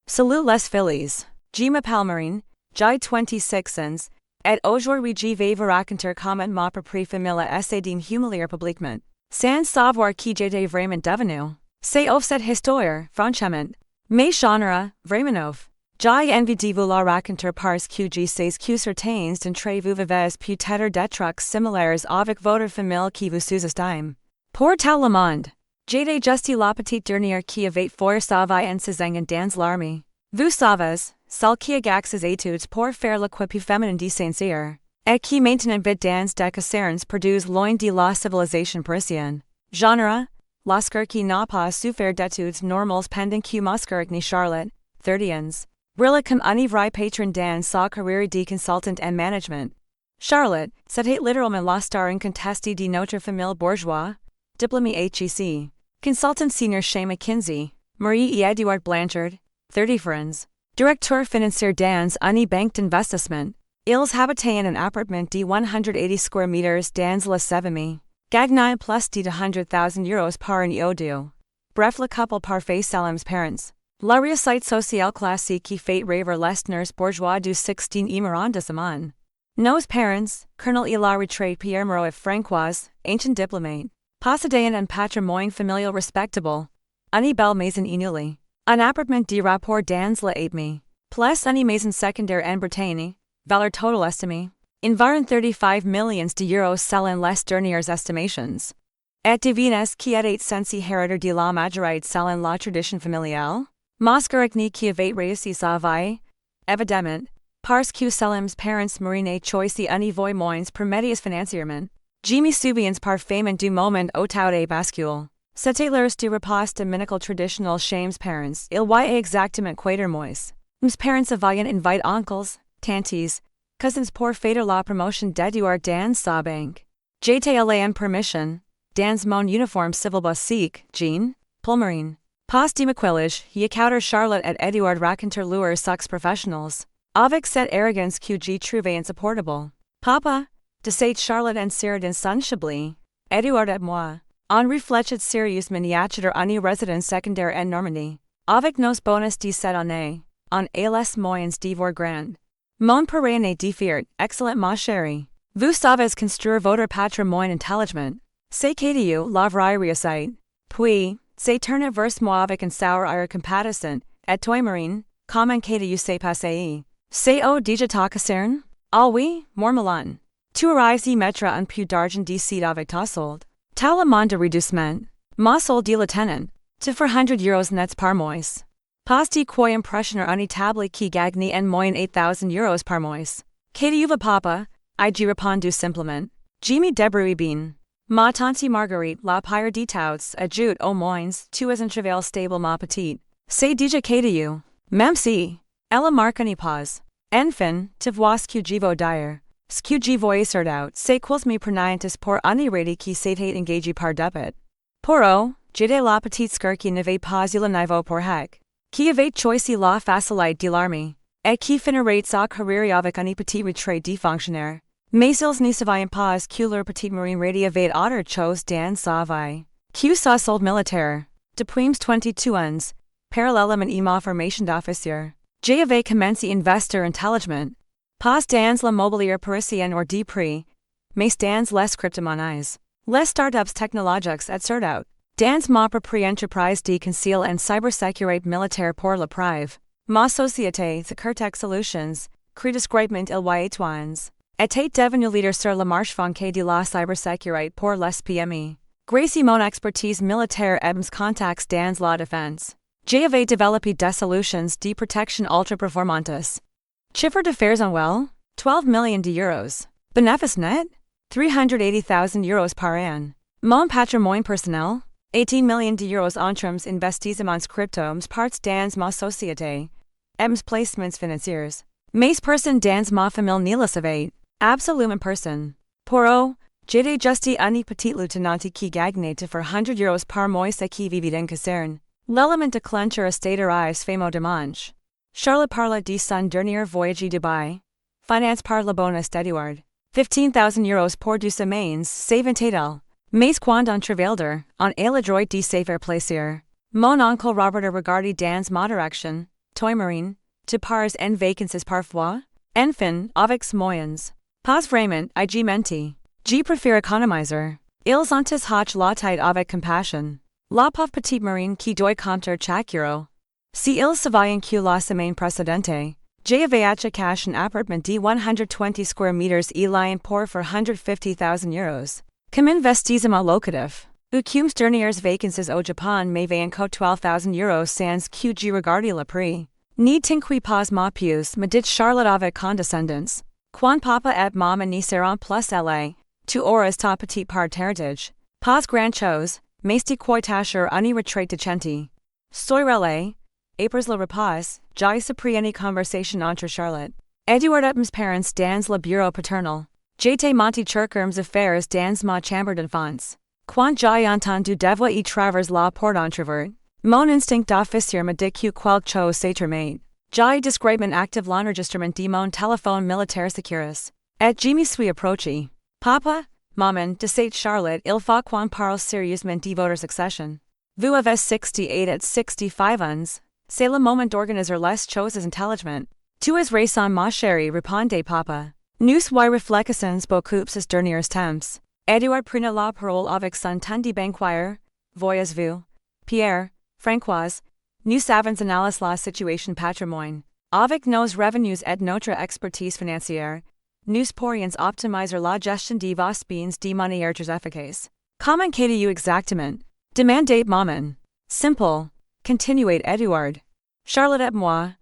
Salut les filles. Je m'appelle J'ai 26 ans, et aujourd'hui je vais vous raconter comment ma propre famille essaie de humilier publiquement. Sans savoir qui j'étais vraiment devenu. C'est of cette histoire, franchement. Mais genre, vraiment of. J'ai envie de vous la raconter parce que je sais que certains d'entre vous vivez peut-être des trucs similaires avec votre famille qui vous sous-estime. Pour tout le monde. J'étais juste la petite dernière qui avait fort travail en saison dans l'armée. Vous savez, celle qui a gax ses études pour faire l'équipe féminine de Saint-Cyr, et qui maintenant vit dans des casernes perdues loin de la civilisation parisienne. Genre, lorsque qui n'a pas souffert d'études normales pendant que Moscow ni Charlotte, 30 ans, brille comme une vraie patron dans sa carrière de consultant en management. Charlotte, c'était littéralement la star incontestée de notre famille bourgeoise, diplômée HEC, consultant senior chez McKinsey, Marie et Edouard Blanchard, 30 friends, directeur financier dans une banque d'investissement. Ils habitaient un appartement de 180 square meters dans la Sévigné, gagnant plus de 100,000 euros par an au deux. Bref, le couple parfait selon parents. La réussite sociale classique qui fait rêver les nurses bourgeois du 16e arrondissement. Nos parents, Colonel et la retraite Pierre Moreau et Françoise, ancient diplomate, possédaient un patrimoine familial respectable, une belle maison inouïe, un appartement de rapport dans la Haute-Mai, plus une maison secondaire en Bretagne, valeur totale estimée, environ 35 millions d'euros selon les dernières estimations. Et devinez qui était censé hériter de la majorité selon la tradition familiale? Mascaracni qui avait réussi sa vie? Évidemment, parce que selon parents marine choice une voie moins prometteuse financièrement. Je souviens parfaitement du moment où tout est bascule. C'était l'heure du repas dominical traditionnel chez mes parents. Il y a exactement 4 mois. Mes parents avaient invité oncles, tantes, cousins pour faire la promotion d'Edouard dans sa banque. J'étais allé en permission, dans mon uniforme civil basique, jean, pulmarine. Pas de maquillage, y Charlotte et Edouard raconter leurs succès professionnels. Avec cette arrogance que j'ai trouvée insupportable. Papa, de cette Charlotte en sert insatiably, Edouard et moi, on réfléchit sérieusement y acheter une résidence secondaire en Normandie. Avec nos bonus de cette année, on a les moyens de voir grand. Mon père n'est de fiat, excellent ma chérie. Vous savez construire votre patrimoine intelligent. C'est que la vraie réussite. Puis, c'est tourner vers moi avec un sour air compatissant, et toi marine, comment que s'est passé? C'est au déjà ta caserne? Ah oui, mormelon. Tu arrives y mettre un peu d'argent d'ici avec ta solde. Tout le monde de réducement. Ma solde de lieutenant. Tu for 100 euros nets par mois. Pas de quoi impressionner une table qui gagne en moyenne 8,000 euros par mois. Que tu papa? I répondu simplement. Je me débrouille bien. Ma tante Marguerite la pire de toutes ajoute au moins, tu es un cheval stable ma petite. C'est déjà que tu. Même si. Elle marque une pause. Enfin, tu vois ce que je veux dire. Ce que je veux assert out, c'est quels me prenantes pour une rede qui s'était engagée par debit. Pour eux, j'étais la petite sœur qui n'avait pas eu le niveau pour hack. Qui avait choisi la facilité de l'armée, et qui finirait sa carrière avec une petite retraite de fonctionnaire. Mais ils ne savaient pas que leur petite marine rede avait autre chose dans sa vie. Que sa solde militaire. Depuis 22 ans, parallèlement à ma formation d'officier, j'avais commencé à investir intelligemment. Pas dans la mobilière parisienne ou de prix, mais dans les crypto-monnaies, les startups technologiques etc. Dans ma propre entreprise de conceal and cybersécurité militaire pour le prive, ma société Securtech Solutions, crédit-scripement il y a twins, était devenu leader sur le marché français de la cybersécurité pour les PME. Grâce à mon expertise militaire et mes contacts dans la défense, j'avais développé des solutions de protection ultra-performantes. Chiffre d'affaires annuel, 12 millions d'euros. Bénéfice net, 380,000 euros par an. Mon patrimoine personnel, 18 millions d'euros entre investissements cryptos parts dans ma société, et mes placements financiers. Mes personnes dans ma famille ne le savaient, absolument personne. Pour eux, j'étais juste une petite lieutenante qui gagnait de for 100 euros par mois et qui vivait en caserne. L'élément déclencheur state arrives fameux dimanche. Charlotte parle de son dernier voyage à Dubaï. Finance par le bonus d'Edouard. 15,000 euros pour 2 semaines, s'aventait-elle. Mais quand on travaille, on a le droit de se faire plaisir. Mon oncle Robert a regardé dans ma direction, Toimarine, to pars en vacances parfois, enfin, avec moyens. Pas vraiment, ig menti. Je préfère économiser. Ils ont hoch la tête avec compassion. La pauvre petite marine qui doit compter chaque euro. Si ils savaient que la semaine précédente, j'avais acheté cash un appartement de 120 square meters et lien pour 150,000 euros. Comme investissement locatif. Ou cum dernières vacances au Japon m'avait enco 12,000 euros sans que je regarde le prix. Ni tinqui pas ma puce me dit Charlotte avec condescendance. Quand papa et maman n'y seront plus là, tu auras ta petite part héritage. Pas grand chose, mais de quoi tâcher une retraite decente. Soy relais, après le repas, j'ai surpris une conversation entre Charlotte. Edouard et mes parents dans le bureau paternel. J'étais monté chercher mes affaires dans ma chambre d'enfance. Quand j'ai entendu des voix et travers la porte entrouverte, mon instinct d'officier me dit que quelque chose s'était made. J'ai discrètement active l'enregistrement de mon téléphone militaire sécurus. Et je me suis approché. Papa, maman, de cette Charlotte, il faut qu'on parle sérieusement de votre succession. Vous avez 68 et 65 ans. C'est le moment d'organiser les choses intelligemment. Tu as raison ma chérie, répondait papa. Nous y réfléchissons beaucoup ces derniers temps. Edouard prenait la parole avec son ton de banquier. Voyez-vous, Pierre, Françoise, nous avons analysé la situation patrimoine. Avec nos revenus et notre expertise financière, nous pourrions optimiser la gestion de vos biens de manière très efficace. Comment qu'êtes-vous exactement? Demandait maman. Simple, continuait Edouard. Charlotte et moi,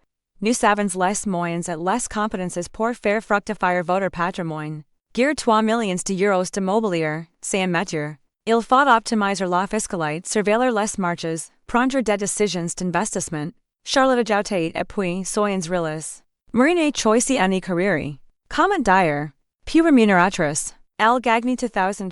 nous avons les moyens et les compétences pour faire fructifier votre patrimoine. Guère 3 millions d'euros de mobilier, c'est un métier. Il faut optimiser la fiscalité, surveiller les marches, prendre des décisions d'investissement. Charlotte ajoutait et puis soyons réalistes. Marine choice any carrière. Comment dire? Plus rémunératrice. Elle gagne 2,400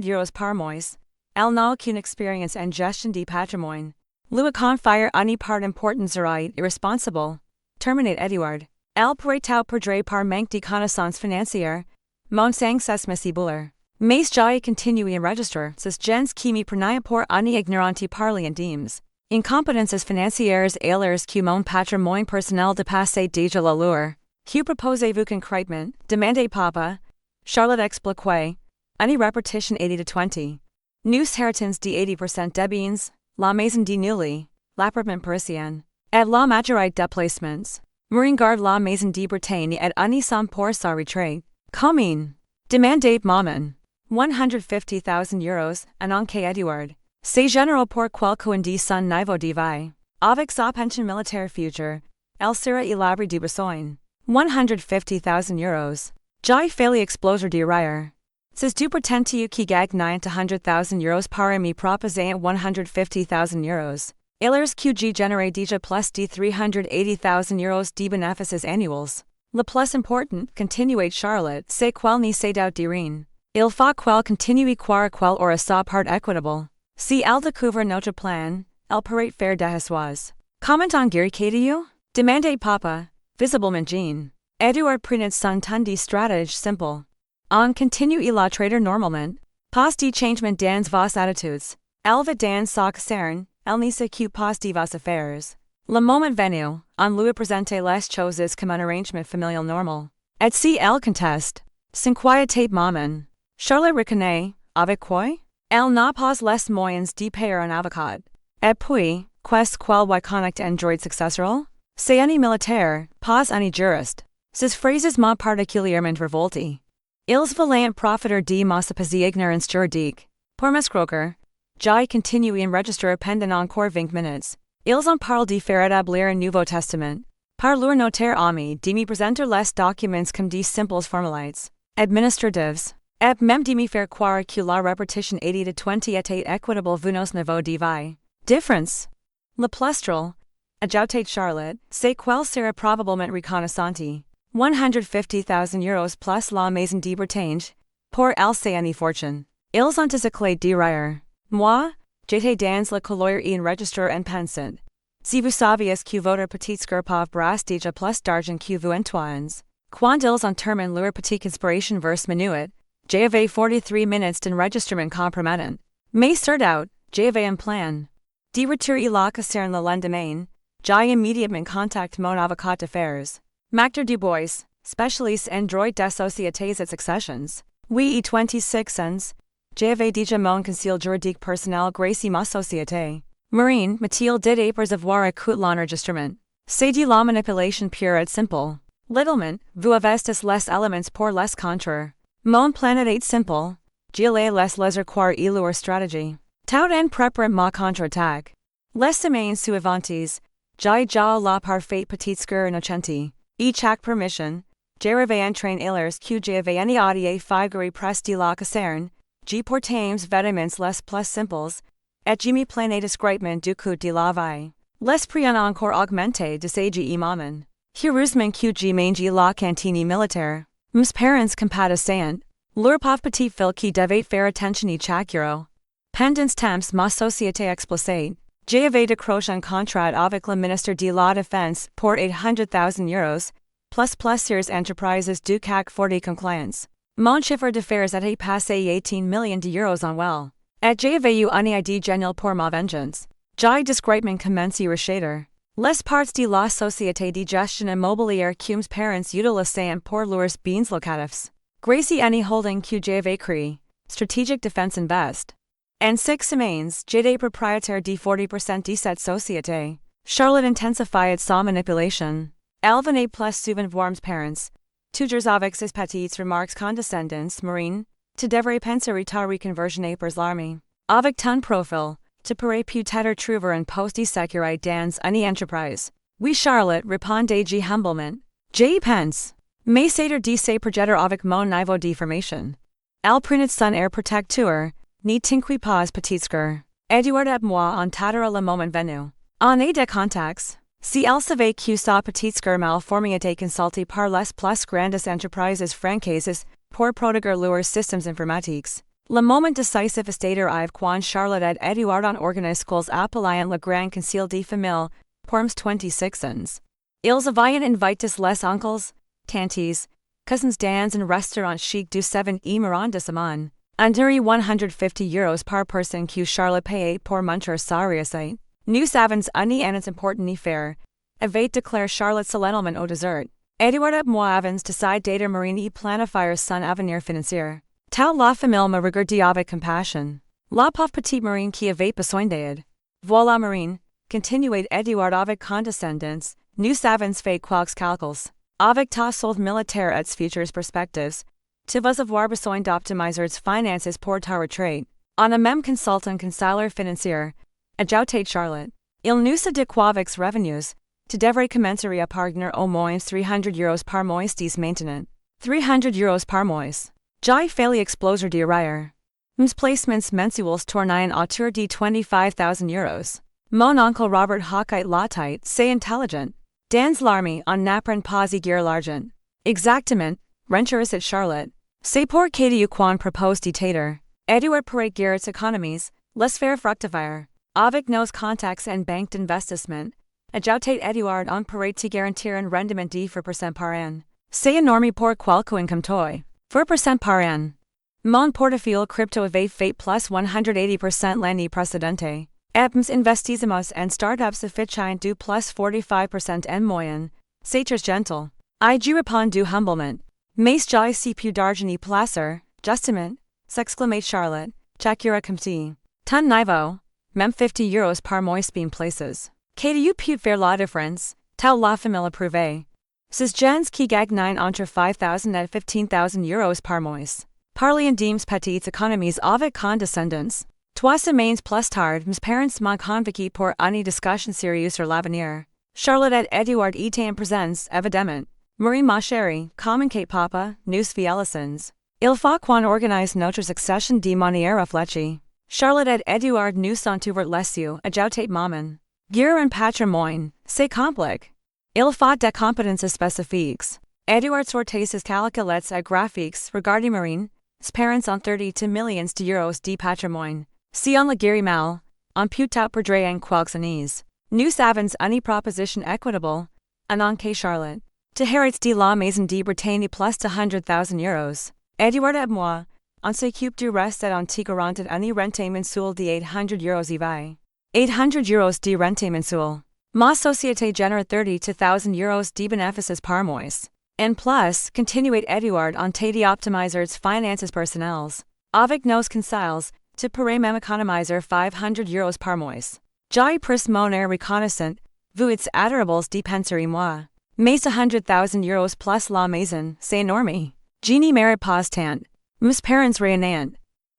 euros par mois. Elle n'a aucune expérience en gestion de patrimoine. Lui confier une part importante serait irresponsable. Terminate Edouard. Elle pourrait perdre par manque de connaissances financières. Mon sang s'esmessibuler. Mais j'ai continué enregistrer ces gens qui me prenaient pour une ignorante parler intimes. Incompetences financières alors que mon patrimoine personnel dépassait déjà l'allure. Que proposez-vous concrètement? Demandait papa. Charlotte expliquait. Une répétition 80-20. Nous héritons de 80% des biens, la maison de Nully, l'appartement parisien, et la majorité des placements. Marine garde la maison de Bretagne et une somme pour sa retraite. Combien? Demandait maman. 150,000 euros, en enquête Edouard. C'est général pour quelqu'un de son niveau de vie. Avec sa pension militaire future, elle sera élaborée de besoin. 150,000 euros. J'ai failli exploser de rire. C'est du prétendu qui gagne 100,000 euros par me proposer 150,000 euros. Alors que j'ai généré déjà plus de 380,000 euros de bénéfices annuels. Le plus important, continuait Charlotte, c'est qu'elle ne s'est de rien. Il faut qu'elle continue croire qu'elle aura sa part équitable. Si elle découvre notre plan, elle pourrait faire des choix. Comment en guériquez-vous? Demandait papa, visiblement gêné. Edouard prenait son ton de stratège simple. On continue la trader normalement. Pas de changement dans vos attitudes. Elle va dans sa caserne, elle ne s'occupe pas de vos affaires. Le moment venu, on lui présente les choses comme un arrangement familial normal. Et si elle conteste, s'inquiète maman. Charlotte reconnaît, avec quoi? Elle n'a pas les moyens de payer un avocat. Et puis, qu'est-ce qu'elle va connecter un droit successoral? C'est un militaire, pas un juriste. Ces phrases m'ont particulièrement révolté. Ils voulaient profiter de ma supposée ignorance juridique. Pour m'escroquer, j'ai continué enregistrer pendant encore 20 minutes. Ils ont parlé de faire établir un nouveau testament. Par leur notaire ami de me présenter les documents comme de simples formalités administratives. Et même de me faire croire que la répétition 80-20 était équitable vu nos niveaux de vie. Difference. Le plus drôle, ajoutait Charlotte, c'est qu'elle sera probablement reconnaissante. 150,000 euros plus la maison de Bretagne. Pour elle c'est une fortune. Ils ont éclaté de rire. Moi, j'étais dans le couloir et enregistré en pensant. Si vous saviez que votre petit scarpov brasse déjà plus d'argent que vous Antoines. Quand ils ont terminé leur petite conspiration vers minuit, j'avais 43 minutes d'enregistrement compromettant. Mais surtout, j'avais un plan. De retour à la caserne le lendemain, Jai immédiatement contact mon avocat d'affaires. Mactor du Bois, spécialiste en droit des sociétés et successions. Oui et 26 ans. J'avais déjà mon conseil juridique personnel grâce à ma société. Marine, m'a-t-il dit après avoir écouté l'enregistrement. C'est de la manipulation pure et simple. Littlement, vous avez les éléments pour les contraire. Mon plan est simple. J'allais les require et leur stratégie. Tout en préparant ma contre-attaque. Les semaines suivantes, j'ai la parfaite petite scour innocente. Et chaque permission, j'arrivais en train hilers que j'avais any audié figure presse de la caserne, j'ai portames vêtements les plus simples, et j'ai mis plané discrètement du coup de la vie. L'esprit en encore augmenté de ces imamen. Heureusement que j'ai mangé la cantine militaire. Mes parents compatissant. Leur pauvre petit fille qui devait faire attention à chaque euro. Pendant temps ma société explosait. J'avais décroché un contrat avec le ministre de la Défense pour 800,000 euros, plus plusieurs entreprises du CAC 40 compliance. Mon chiffre d'affaires était passé 18 millions d'euros en well. Et j'avais eu une idée géniale pour ma vengeance. J'ai discrètement commencé à racheter les parts de la société de gestion immobilière que mes parents utilisaient pour leurs biens locatifs. Grâce à une holding que j'avais créée, Strategic Defense Invest. En 6 semaines, j'étais propriétaire de 40% de cette société. Charlotte intensifiait sa manipulation. Elle venait plus souvent voir mes parents. Toujours avec ses petites remarques condescendantes, Marine, tu devrais penser à ta reconversion après l'armée. Avec ton profil, tu pourrais peut-être trouver un poste de sécurité dans une entreprise. Oui, Charlotte, répondais-je humblement. J'y pense. Mais c'est de se projeter avec mon niveau de formation. Elle prenait son air protecteur, ni t'inquiète pas petite scour. Edouard et moi en tâtera le moment venu. On est des contacts. Si elle savait que sa petite scour malformée était consultée par les plus grandes entreprises françaises pour protéger leurs systèmes informatiques. Le moment décisif était arrivé quand Charlotte et Edouard ont organisé schools appellant le Grand Conseil de Famille pour mes 26 ans. Ils avaient invité les oncles, tantes, cousins dans un restaurant chic du 7e arrondissement. Under 150 euros par personne que Charlotte payait pour montrer sa réussite. Nous avons une annonce importante à faire. Avait déclaré Charlotte solennellement au dessert. Edouard et moi avons décidé d'aider Marine et planifier son avenir financier. Tout la famille me regardait avec compassion. La pauvre petite Marine qui avait besoin d'aide. Voilà Marine, continuait Edouard avec condescendance, nous avons fait quelques calculs. Avec ta solde militaire et futures perspectives, tu vas avoir besoin d'optimiser tes finances pour ta retraite. On a même consulté un conseiller financier. Ajoutait Charlotte. Il nous a dit qu'avec revenus, tu devrais commencer à parvenir au moins 300 euros par mois des maintenant. 300 euros par mois. J'ai failli exploser de rire. Mes placements mensuels tournaient autour de 25,000 euros. Mon oncle Robert Hawkeye la tête, c'est intelligent. Dans l'armée on n'apprend pas à guère l'argent. Exactement, rencherisait Charlotte. C'est pour que tu qu'on propose de t'aider. Edouard pourrait guère tes économies, les faire fructifier. Avec nos contacts en banque d'investissement, ajoutait Edouard on pourrait te garantir un rendement de 4% par an. C'est énorme pour quelque income toi. 4% par an. Mon portefeuille crypto avait fait plus 180% l'année précédente. Et mes investissements en startups affichaient du plus 45% en moyenne. C'est très gentil. Je répondu humblement. Mais j'ai si peu d'argent y placer, justement, s'exclamait Charlotte, chacura comme ti. Ton niveau, même 50 euros par mois bien places. Que tu peux faire la différence, tout la famille approuvé. Ces gens qui gagnent entre 5,000 et 15,000 euros par mois. Parlez des petites économies avec condescendance. 3 semaines plus tard, mes parents m'ont convoqué pour une discussion sérieuse sur l'avenir. Charlotte et Edouard étaient en présence, évidemment. Marie ma chérie, communiquez papa, nous félicitons. Il faut qu'on organise notre succession de manière réfléchie. Charlotte et Edouard nous sont ouverts les yeux, ajoutait maman. Guerre un patrimoine, c'est compliqué. Il faut des compétences spécifiques. Edouard sortait ses calculettes et graphiques regardez Marine, ses parents ont 32 millions d'euros de patrimoine. Si on le guérit mal, on peut perdre en quelques années. Nous avons une proposition équitable, en que Charlotte. Tu hérites de la maison de Bretagne plus de 100,000 euros. Edouard et moi, on s'occupe du reste et on te garante une rente mensuelle de 800 euros y va. 800 euros de rente mensuelle. Ma Société Générale 30 to 1,000 euros de bénéfices par mois. En plus, continuait Eduard en tête d'optimiser finances personnelles. Avec nos conseils, tu pourrais même économiser 500 euros par mois. J'ai pris mon air reconnaissant, vous êtes adorables de penser moi. Mais 100,000 euros plus la maison, c'est énorme. Je n'y mérite pas tant. Mes parents rien.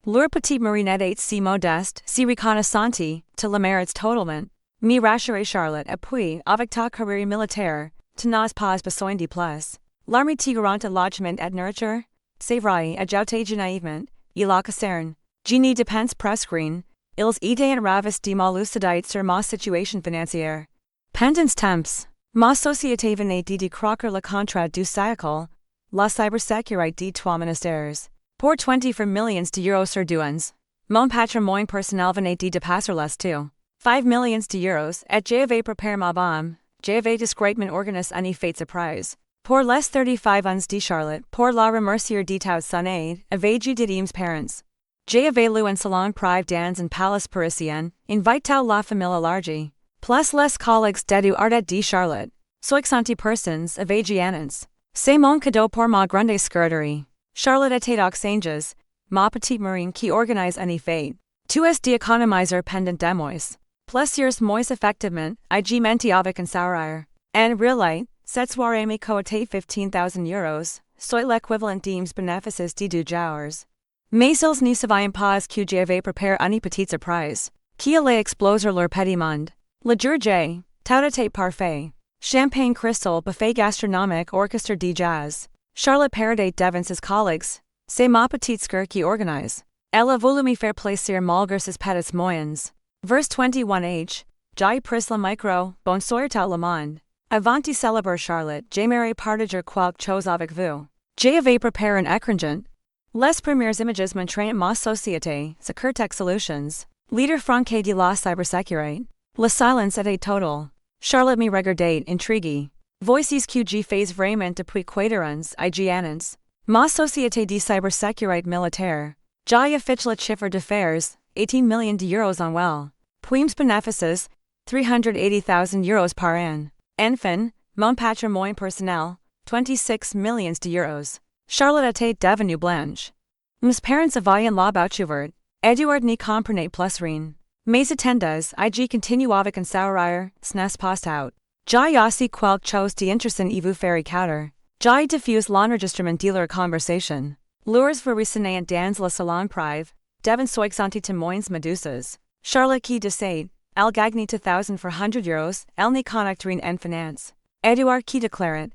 Leur petite marinette est si modeste, si reconnaissante, tu la mérites totalement. Me rassurer Charlotte et puis, avec ta carrière militaire, tu n'as pas besoin de plus. L'armée te garante logement et nourriture? C'est vrai, ajoutai-je naïvement, il la concerne. Je n'y dépense presque rien, ils étaient ravis de ma lucidité sur ma situation financière. Pendant temps, ma société venait de décroître le contrat du siècle, la cybersécurité de 3 ministères. Pour 24 millions d'euros sur 2 ans, mon patrimoine personnel venait de dépasser les 5 millions d'euros et j'avais préparé ma bombe, j'avais discrètement organisé une fête surprise. Pour les 35 ans de Charlotte, pour la remercier de toute son aide, avais-je dit mes parents. J'avais loué un salon privé dans un palace parisien, invitant la famille élargie. Plus les collègues d'Eduard de Charlotte. 60 personnes avais-je annonce. C'est mon cadeau pour ma grande scuderie. Charlotte était aux anges, ma petite marine qui organise une fête. Tu es d'économiser pendant des mois. Plusieurs mois effectivement, j'ai menti avec un sourire. En réalité, cette soirée me coûtait 15,000 euros, soit l'équivalent des bénéfices de 2 jours. Mais ils ne savaient pas que j'avais préparé une petite surprise, qui allait exploser leur petit monde. Le jour J, tout était parfait. Champagne crystal, buffet gastronomique, orchestre de jazz. Charlotte paradait devant ses collègues. C'est ma petite sœur qui organise. Elle a voulu me faire plaisir malgré ses petits moyens. Verse 21 H. J'ai pris le micro, bonsoir tout le monde. Avant de célébrer Charlotte, j'aimerais partager quelque chose avec vous. J'avais préparé un écran. Les premières images montrant ma société, Securtech Solutions, leader franqué de la cybersécurité. Le silence était total. Charlotte me regardait, intriguée. Voices que je fais vraiment depuis 4 ans, IG annonce. Ma société de cybersécurité militaire. J'ai affiché le chiffre d'affaires, 18 millions d'euros annuel. Puis mes bénéfices, 380,000 euros par an. Enfin, mon patrimoine personnel, 26 millions d'euros. Charlotte était devenue blanche. Mes parents avaient la bouche ouverte. Eduard n'y comprenait plus rien. Mais attendas, IG continue avec un sourire, ce n'est pas tout. J'ai aussi quelque chose d'intéressant à vous faire écouter. J'ai diffuse l'enregistrement de leur conversation. Leurs vous resonnaient dans le salon privé, devant 60 témoins médusas. Charlotte qui décide, elle gagne 2,400 euros, elle n'y connecte rien en finance. Eduard qui déclare,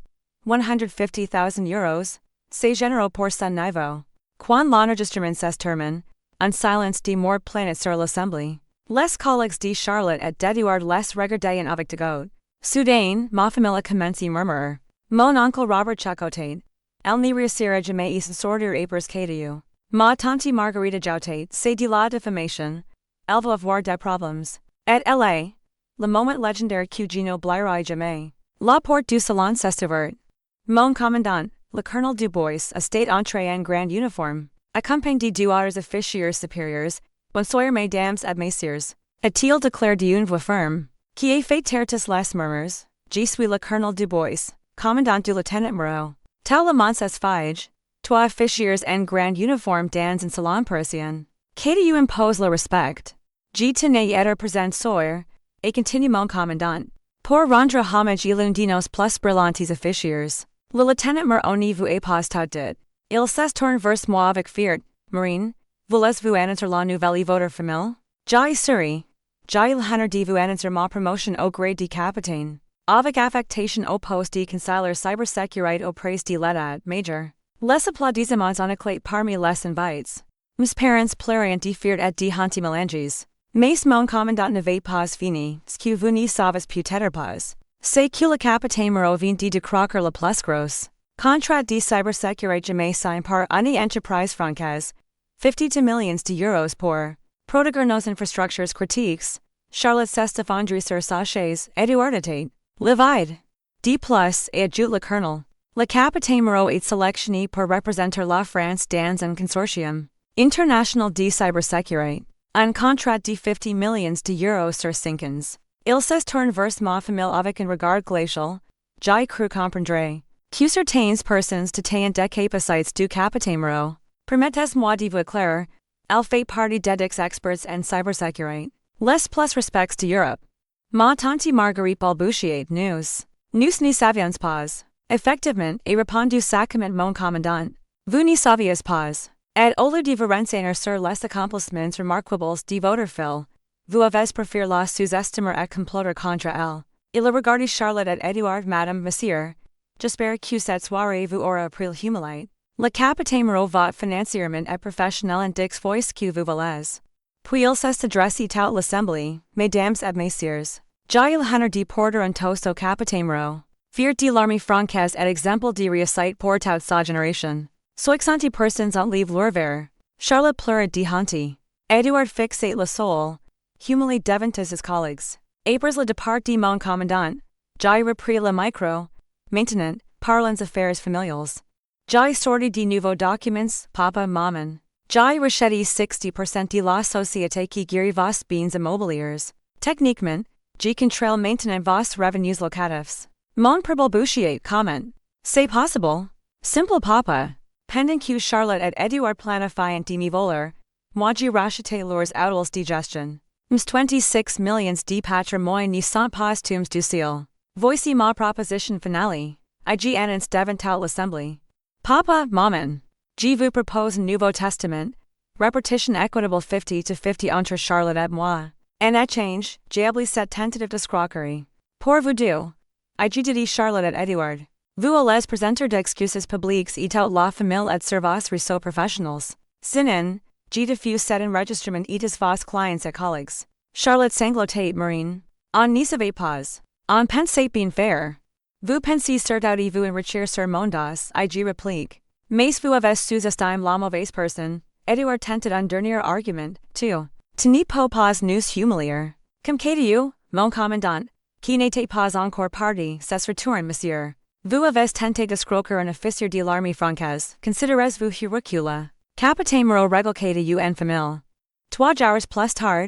150,000 euros, c'est généreux pour son niveau. Quand l'enregistrement se termine, un silence de mort planait sur l'assemblée. Les collègues de Charlotte et d'Eduard les regardaient avec dégoût. Soudain, ma famille commence à murmurer. Mon oncle Robert chacotait. Elle n'y réussira jamais à se sortir épers qu'Adieu. Ma tante Margarita joutait, c'est de la défamation. Elle va avoir des problèmes. Et elle est, le moment légendaire que je n'oublierai jamais. La porte du salon s'est ouverte. Mon commandant, le colonel Dubois, a state entré en grand uniforme, accompagné de 2 autres officiers supérieurs. Bonsoir mesdames et messieurs. A-t-il déclaré d'une voix ferme, qui a fait taire tous les murmures. Je suis le colonel Dubois, commandant du lieutenant Moreau. Tal le monde s'est fait. 3 officiers en grand uniforme dans un salon parisien. Qu'est-ce impose le respect? Je tenais à être présent soir, et continue mon commandant. Pour rendre hommage à l'un de nos plus brillants officiers. Le lieutenant Moreau ne vous est pas tout dit. Il s'est tourné vers moi avec fierté. Marine, voulez-vous annoncer la nouvelle à votre famille? J'ai souri. J'ai l'honneur de vous annoncer ma promotion au grade de capitaine. Avec affectation au poste de conseiller cybersécurité auprès de l'état major. Les applaudissements en éclatent parmi les invités. Mes parents pleurant de fierté et de honte mélanges. Mais mon commandant n'avait pas fini, ce que vous ne savez peut-être pas. C'est que le capitaine Moreau vient de décrocher le plus gros. Contrat de cybersécurité jamais signé par une entreprise française. 52 millions d'euros pour protéger nos infrastructures critiques. Charlotte s'est effondrée sur sa chaise, Eduard était livide. De plus, et ajoute le colonel. Le capitaine Moreau est sélectionné pour représenter la France dans un consortium international de cybersécurité. Un contrat de 50 millions d'euros sur 5 ans. Il s'est tourne vers ma famille avec un regard glacial, j'ai cru comprendre. Que certaines personnes détaillent des capacités du capitaine. Permettez-moi de vous éclairer, elle fait partie des experts en cybersécurité. Les plus respects de Europe. Ma tante Marguerite balbutiait nous n'y savions pas. Effectivement, et répondu sacament mon commandant. Vous n'y saviez pas. Et au lieu de vous renseigner sur les accomplissements remarquables de votre fille, vous avez préféré la sous-estimer et comploter contre elle. Il a regardé Charlotte et Edouard, Madame, Monsieur. J'espère que cette soirée vous aura appris l'humilité. Le capitaine me vote financièrement et professionnel en dix fois que vous voulez. Puis il s'est adressé à l'assemblée, mesdames et messieurs. J'ai il honneur de porter un toast au capitaine Moreau. Fier de l'armée française et exemple de réussite pour toute sa génération. Soixante personnes en livre leur verre. Charlotte pleurait de honte. Edouard fixait le sol, humilié devant ses collègues. Après le départ de mon commandant, j'ai repris le micro. Maintenant, parlons affaires familiales. J'ai sorti de nouveaux documents, papa, maman. J'ai racheté 60% de la société qui gère vos biens immobiliers. Techniquement, je contrôle maintenant vos revenus locatifs. Mon Frère balbutiait comment? C'est possible. Simple papa. Pendant que Charlotte et Edouard planifient de me voler, moi j'ai racheté leurs outils de gestion. Mes 26 millions de patrimoine ne sont pas tombés du ciel. Voici ma proposition finale. J'ai annonce devant l'Assemblée. Papa, maman. Je vous propose un nouveau testament. Répartition équitable 50-50 entre Charlotte et moi. En échange, j'ai oublié cette tentative d'escroquerie. Pour vous deux. J'ai dit Charlotte et Edouard. Vous allez présenter d'excuses publiques et toute la famille et services réseaux professionnels. Sinon, je diffuse cet enregistrement et vos clients et collègues. Charlotte sanglotait marine. On n'y savait pas. On pensait bien faire. Vous pensez surtout de vous enrichir sur mon dos, je réplique. Mais vous avez sous-estimé la mauvaise personne. Edouard tentait un dernier argument, tu ne peux pas nous humilier. Comme qu'êtes-vous, mon commandant, qui n'était pas encore parti, c'est retourne, monsieur. Vous avez tenté d'escroquer un officier de l'armée française, considérez-vous recula. Capitaine Moreau régalquait en famille. 3 jours plus tard,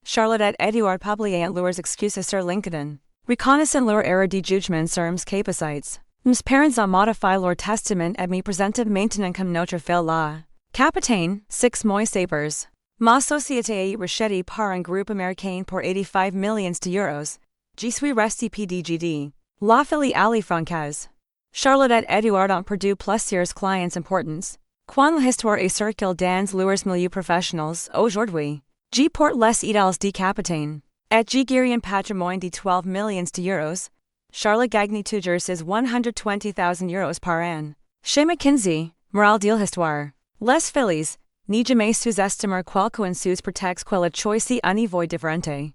Charlotte et Edouard publiaient leurs excuses sur LinkedIn. Reconnaissant leur erreur de jugement sur mes capacités. Mes parents ont modifié leur testament et me présentent maintenant comme notre fille là. Capitaine, 6 mois sapers. Ma société est rachetée par un groupe américain pour 85 millions d'euros. Je suis resté PDGD. La filiale française. Charlotte et Edouard ont perdu plusieurs clients importants. Quand l'histoire est circulée dans leurs milieux professionnels aujourd'hui, je porte les idéaux de capitaine. Et je gère un patrimoine de 12 millions d'euros. Charlotte gagne toujours ses 120,000 euros par an. Chez McKinsey, morale de l'histoire. Les filles, ni jamais sous-estimer quelqu'un sous prétexte que la choice un niveau différente.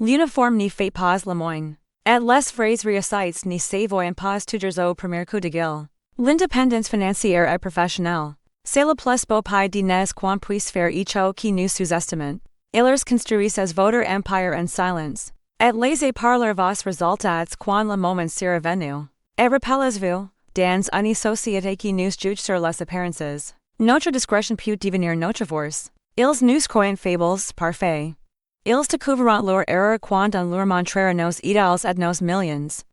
L'uniforme ne fait pas le moine. Et les vraies réussites ne se voient pas toujours au premier coup de gueule. L'indépendance financière et professionnelle. C'est le plus beau pays de nez qu'on puisse faire echo qui nous sous-estiment. Ils construisent votre empire en silence. Et laissez parler vos résultats quand le moment sera venu. Et rappelez-vous, dans une société qui nous juge sur les apparences, notre discrétion peut devenir notre force. Ils nous croient faibles, parfaits. Ils découvriront leur erreur quand on leur montrera nos idéaux et nos millions.